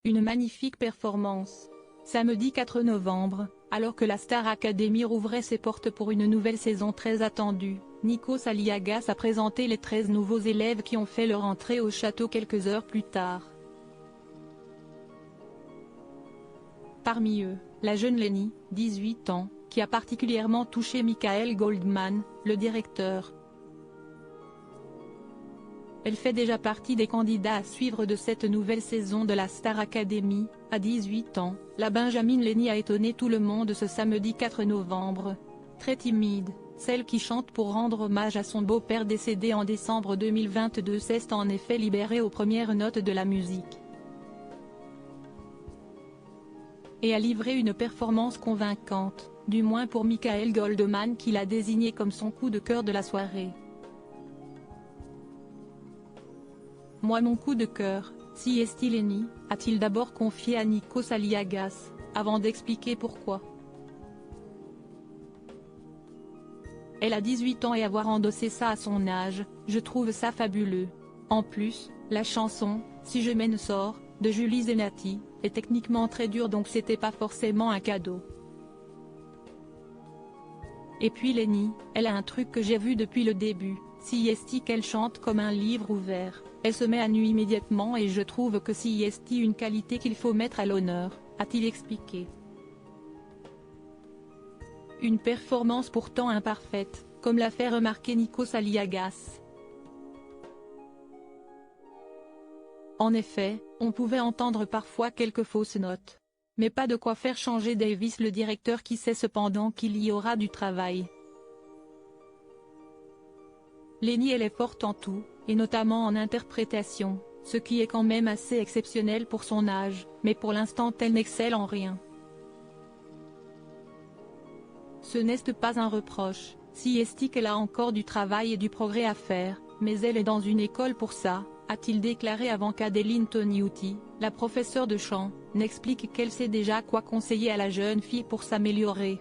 Une magnifique performance. Samedi 4 novembre, alors que la Star Academy rouvrait ses portes pour une nouvelle saison très attendue, Nikos Aliagas a présenté les 13 nouveaux élèves qui ont fait leur entrée au château quelques heures plus tard. Parmi eux, la jeune Leni, 18 ans, qui a particulièrement touché Michael Goldman, le directeur. Elle fait déjà partie des candidats à suivre de cette nouvelle saison de la Star Academy. À 18 ans, la Benjamin Leni a étonné tout le monde ce samedi 4 novembre. Très timide, celle qui chante pour rendre hommage à son beau-père décédé en décembre 2022 s'est en effet libérée aux premières notes de la musique. Et a livré une performance convaincante, du moins pour Michael Goldman qui l'a désigné comme son coup de cœur de la soirée. Moi mon coup de cœur, si est Leni, a-t-il d'abord confié à Nikos Aliagas, avant d'expliquer pourquoi. Elle a 18 ans et avoir endossé ça à son âge, je trouve ça fabuleux. En plus, la chanson, Si je mène sort, de Julie Zenati, est techniquement très dure donc c'était pas forcément un cadeau. Et puis Leni, elle a un truc que j'ai vu depuis le début, si est qu'elle chante comme un livre ouvert. Elle se met à nu immédiatement et je trouve que c'est une qualité qu'il faut mettre à l'honneur, a-t-il expliqué. Une performance pourtant imparfaite, comme l'a fait remarquer Nikos Aliagas. En effet, on pouvait entendre parfois quelques fausses notes. Mais pas de quoi faire changer Davis le directeur qui sait cependant qu'il y aura du travail. Leni elle est forte en tout, et notamment en interprétation, ce qui est quand même assez exceptionnel pour son âge, mais pour l'instant elle n'excelle en rien. Ce n'est pas un reproche, si est qu'elle a encore du travail et du progrès à faire, mais elle est dans une école pour ça, a-t-il déclaré avant qu'Adeline Toniutti, la professeure de chant, n'explique qu'elle sait déjà quoi conseiller à la jeune fille pour s'améliorer.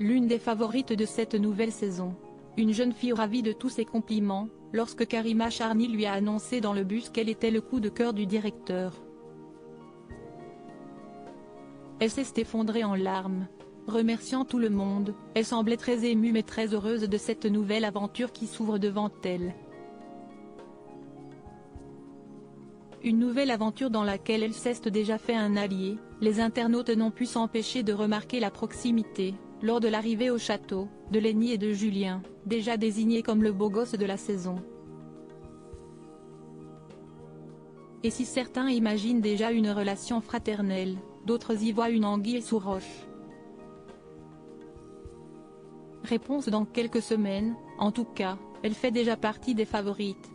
L'une des favorites de cette nouvelle saison. Une jeune fille ravie de tous ses compliments, lorsque Karima Charny lui a annoncé dans le bus qu'elle était le coup de cœur du directeur. Elle s'est effondrée en larmes. Remerciant tout le monde, elle semblait très émue mais très heureuse de cette nouvelle aventure qui s'ouvre devant elle. Une nouvelle aventure dans laquelle elle s'est déjà fait un allié, les internautes n'ont pu s'empêcher de remarquer la proximité, lors de l'arrivée au château, de Leni et de Julien, déjà désignés comme le beau gosse de la saison. Et si certains imaginent déjà une relation fraternelle, d'autres y voient une anguille sous roche. Réponse dans quelques semaines, en tout cas, elle fait déjà partie des favorites.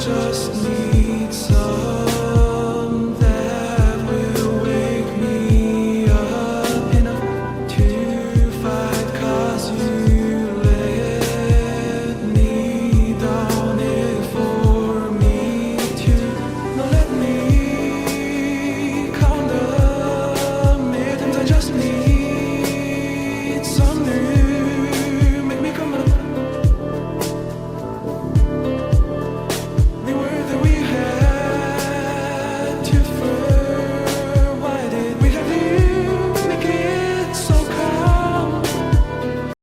Just